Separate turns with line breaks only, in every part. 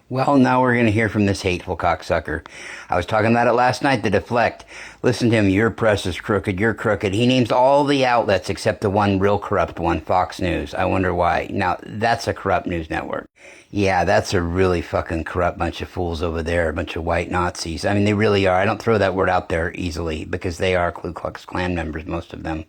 Well, now we're going to hear from this hateful cocksucker. I was talking about it last night, the deflect. Listen to him, your press is crooked, you're crooked. He names all the outlets except the one real corrupt one, Fox News. I wonder why. Now, that's a corrupt news network. Yeah, that's a really fucking corrupt bunch of fools over there, a bunch of white Nazis. I mean, they really are. I don't throw that word out there easily because they are Ku Klux Klan members, most of them.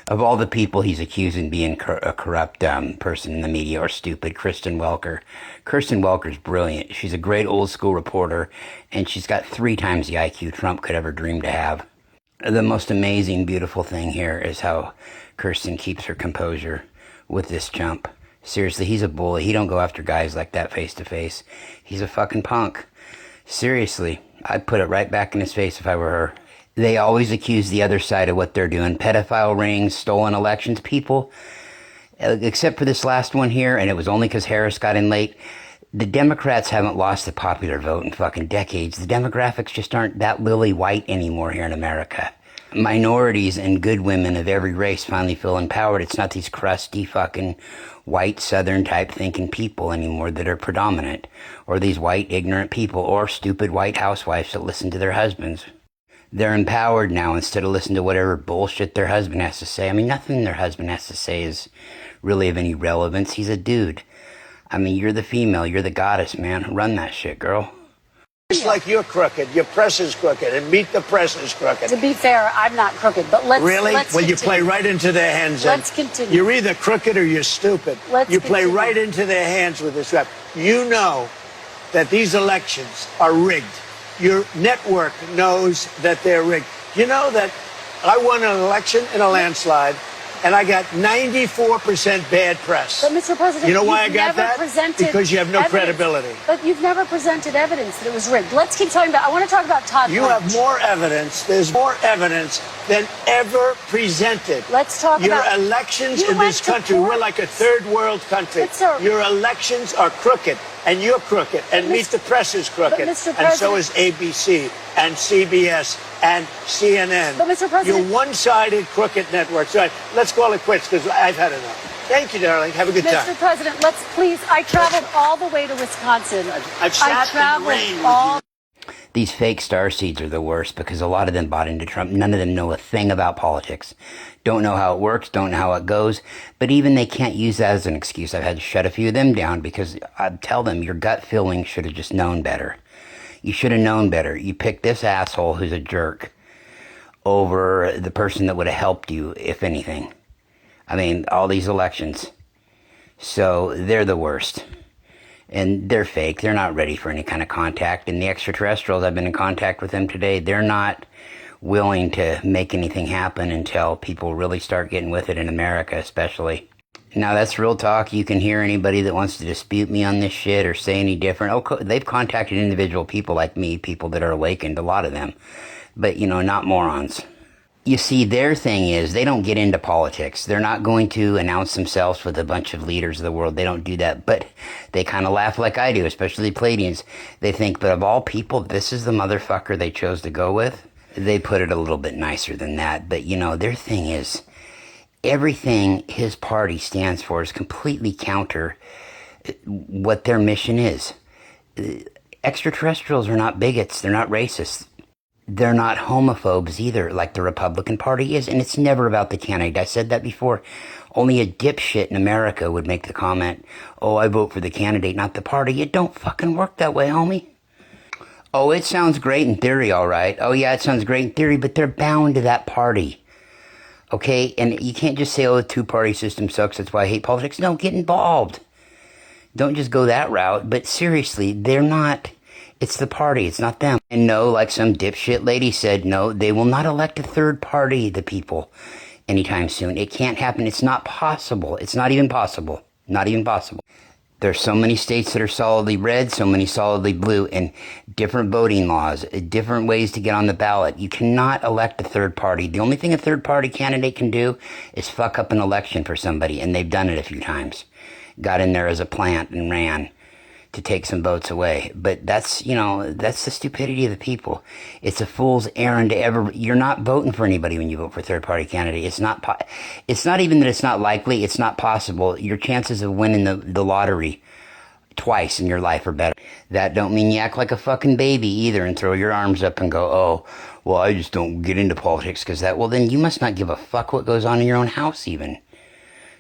Of all the people he's accusing being a corrupt person in the media or stupid, Kristen Welker. Kristen Welker's brilliant. She's a great old school reporter, and she's got 3 times the IQ Trump could ever dream to have. The most amazing, beautiful thing here is how Kirsten keeps her composure with this chump. Seriously, he's a bully. He don't go after guys like that face to face. He's a fucking punk. Seriously, I'd put it right back in his face if I were her. They always accuse the other side of what they're doing. Pedophile rings, stolen elections. People, except for this last one here, and it was only because Harris got in late, the Democrats haven't lost the popular vote in fucking decades. The demographics just aren't that lily white anymore here in America. Minorities and good women of every race finally feel empowered. It's not these crusty fucking white southern type thinking people anymore that are predominant, or these white ignorant people, or stupid white housewives that listen to their husbands. They're empowered now instead of listening to whatever bullshit their husband has to say. I mean, nothing their husband has to say is really of any relevance. He's a dude. I mean, you're the female. You're the goddess, man. Run that shit, girl.
It's like you're crooked. Your press is crooked, and Meet the Press is crooked.
To be fair, I'm not crooked, but let's
Really?
Let's
Well,
continue.
you play right into their hands.
Let's continue.
You're either crooked or you're stupid.
Let's
you play
continue.
right into their hands with this rap. You know that these elections are rigged. Your network knows that they're rigged. You know that I won an election in a landslide, and I got 94% bad press.
But, Mr. President,
you know why I
you've
got
never
that?
presented
Because you have no
evidence.
credibility.
But you've never presented evidence that it was rigged. Let's keep talking about. I want to talk about Todd.
You
Blanche.
have more evidence. There's more evidence than ever presented.
Let's talk
Your
about
elections
you
in this
went to
country,
court.
we're like a third world country.
But, sir,
Your elections are crooked, and you're crooked, and Meet the Press is crooked,
Mr.
and so
President-
is ABC and CBS and CNN.
But, Mr. President-
You're one-sided crooked networks. All right, let's call it quits because I've had enough. Thank you, darling. Have a good
Mr.
time.
President, let's please. I traveled all the way to Wisconsin.
I've sat
I
in
traveled
rain with
all.
These fake starseeds are the worst because a lot of them bought into Trump. None of them know a thing about politics. Don't know how it works, don't know how it goes. But even they can't use that as an excuse. I've had to shut a few of them down because I tell them your gut feeling should have just known better. You should have known better. You picked this asshole who's a jerk over the person that would have helped you, if anything. I mean, all these elections. So they're the worst. And they're fake. They're not ready for any kind of contact. And the extraterrestrials, I've been in contact with them today, they're not willing to make anything happen until people really start getting with it in America, especially. Now, that's real talk. You can hear anybody that wants to dispute me on this shit or say any different. Oh, they've contacted individual people like me, people that are awakened, a lot of them. But, you know, not morons. You see, their thing is they don't get into politics. They're not going to announce themselves with a bunch of leaders of the world. They don't do that. But they kind of laugh like I do, especially the Pleiadians. They think, but of all people, this is the motherfucker they chose to go with. They put it a little bit nicer than that. But, you know, their thing is everything his party stands for is completely counter what their mission is. Extraterrestrials are not bigots. They're not racists. They're not homophobes either, like the Republican Party is, and it's never about the candidate. I said that before. Only a dipshit in America would make the comment, oh, I vote for the candidate, not the party. It don't fucking work that way, homie. Oh, it sounds great in theory, all right. Oh, yeah, it sounds great in theory, but they're bound to that party. Okay? And you can't just say, oh, the two-party system sucks, that's why I hate politics. No, get involved. Don't just go that route. But seriously, they're not... It's the party. It's not them. And no, like some dipshit lady said, no, they will not elect a third party, the people, anytime soon. It can't happen. It's not possible. It's not even possible. Not even possible. There's so many states that are solidly red, so many solidly blue, and different voting laws, different ways to get on the ballot. You cannot elect a third party. The only thing a third party candidate can do is fuck up an election for somebody, and they've done it a few times. Got in there as a plant and ran to take some votes away. But that's, you know, that's the stupidity of the people. It's a fool's errand to ever... You're not voting for anybody when you vote for a third-party candidate. It's not even that it's not likely. It's not possible. Your chances of winning the lottery twice in your life or better. That don't mean you act like a fucking baby either and throw your arms up and go, oh, well, I just don't get into politics because that, well, then you must not give a fuck what goes on in your own house even.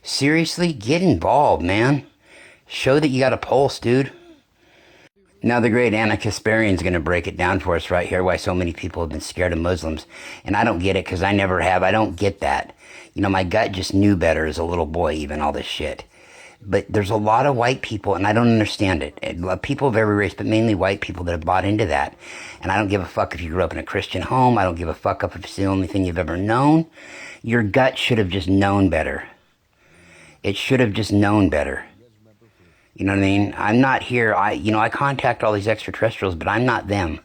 Seriously, get involved, man. Show that you got a pulse, dude. Now the great Anna Kasparian's going to break it down for us right here, why so many people have been scared of Muslims. And I don't get it because I never have. I don't get that. You know, my gut just knew better as a little boy, even all this shit. But there's a lot of white people, and I don't understand it. People of every race, but mainly white people that have bought into that. And I don't give a fuck if you grew up in a Christian home. I don't give a fuck if it's the only thing you've ever known. Your gut should have just known better. It should have just known better. You know what I mean? I'm not here. I contact all these extraterrestrials, but I'm not them.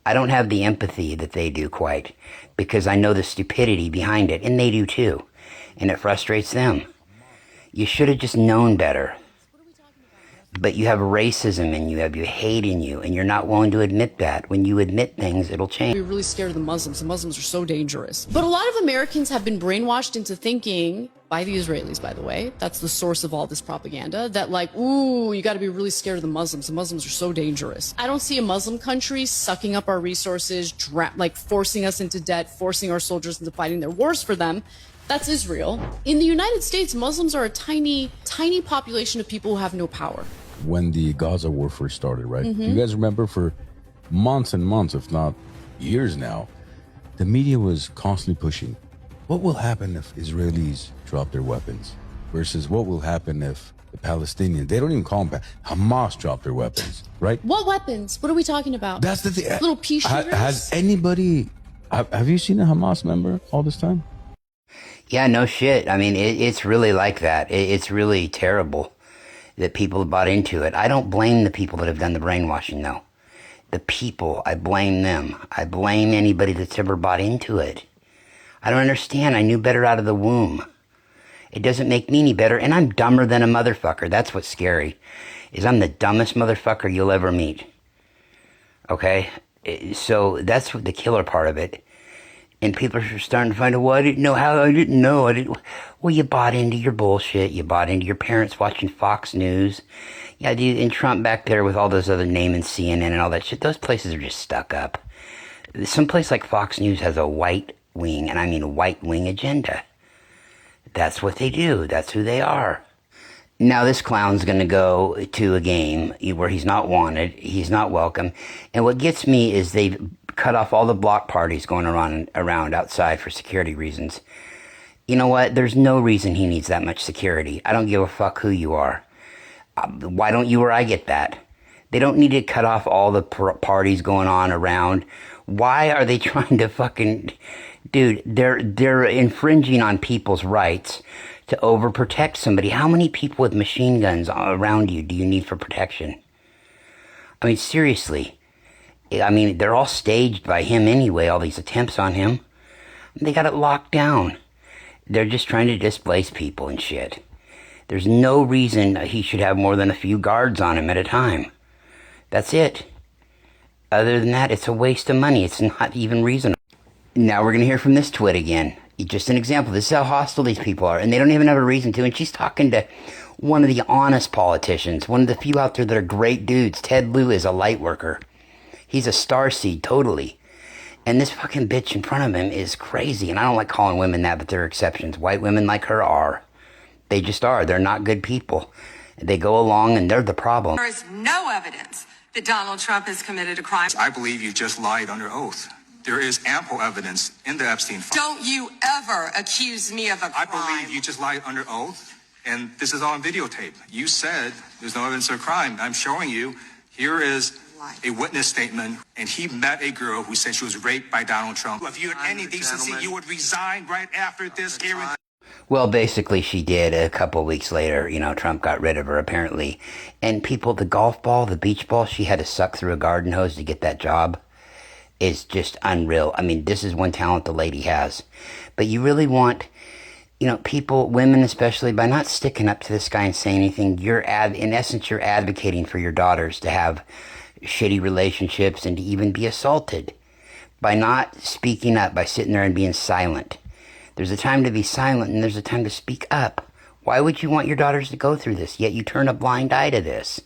I don't have the empathy that they do quite, because I know the stupidity behind it, and they do too. And it frustrates them. You should have just known better. But you have racism in you, you hate in you, and you're not willing to admit that. When you admit things, it'll change.
We're really scared of the Muslims. The Muslims are so dangerous. But a lot of Americans have been brainwashed into thinking, by the Israelis, by the way, that's the source of all this propaganda, that like, ooh, you got to be really scared of the Muslims. The Muslims are so dangerous. I don't see a Muslim country sucking up our resources, like forcing us into debt, forcing our soldiers into fighting their wars for them. That's Israel. In the United States, Muslims are a tiny, tiny population of people who have no power.
When the Gaza war first started, right? You guys remember for months and months, if not years now, the media was constantly pushing, what will happen if Israelis drop their weapons versus what will happen if the Palestinians, they don't even call them, Hamas drop their weapons, right?
What weapons? What are we talking about?
That's the thing.
Little pea shooters?
Has anybody, have you seen a Hamas member all this time?
Yeah, no shit. I mean, it's really like that. It's really terrible that people have bought into it. I don't blame the people that have done the brainwashing, though. The people, I blame them. I blame anybody that's ever bought into it. I don't understand. I knew better out of the womb. It doesn't make me any better, and I'm dumber than a motherfucker. That's what's scary, is I'm the dumbest motherfucker you'll ever meet. Okay? So that's the killer part of it. And people are starting to find out, well, I didn't know how, I didn't know, Well, you bought into your bullshit. You bought into your parents watching Fox News. Yeah, dude, and Trump back there with all those other naming CNN and all that shit. Those places are just stuck up. Some place like Fox News has a white wing, and I mean white wing agenda. That's what they do. That's who they are. Now this clown's going to go to a game where he's not wanted. He's not welcome. And what gets me is they've cut off all the block parties going around outside for security reasons. You know what? There's no reason he needs that much security. I don't give a fuck who you are. Why don't you or I get that? They don't need to cut off all the parties going on around. Why are they trying to fucking... Dude, they're infringing on people's rights to overprotect somebody. How many people with machine guns around you do you need for protection? I mean, seriously. I mean, they're all staged by him anyway, all these attempts on him. They got it locked down. They're just trying to displace people and shit. There's no reason he should have more than a few guards on him at a time. That's it. Other than that, it's a waste of money. It's not even reasonable. Now we're going to hear from this twit again. Just an example. This is how hostile these people are. And they don't even have a reason to. And she's talking to one of the honest politicians. One of the few out there that are great dudes. Ted Lieu is a light worker. He's a starseed, totally. And this fucking bitch in front of him is crazy. And I don't like calling women that, but there are exceptions. White women like her are. They just are. They're not good people. They go along and they're the problem.
There is no evidence that Donald Trump has committed a crime.
I believe you just lied under oath. There is ample evidence in the Epstein file.
Don't you ever accuse me of a crime.
I believe you just lied under oath, and this is on videotape. You said there's no evidence of a crime. I'm showing you. Here is a witness statement, and he met a girl who said she was raped by Donald Trump. If you had any decency, you would resign right after this hearing.
Well, basically she did. A couple of weeks later, Trump got rid of her apparently. And people, the golf ball, the beach ball, she had to suck through a garden hose to get that job. Is just unreal. I mean, this is one talent the lady has. But you really want, people, women especially, by not sticking up to this guy and saying anything, in essence, you're advocating for your daughters to have shitty relationships and to even be assaulted. By not speaking up, by sitting there and being silent. There's a time to be silent and there's a time to speak up. Why would you want your daughters to go through this? Yet you turn a blind eye to this.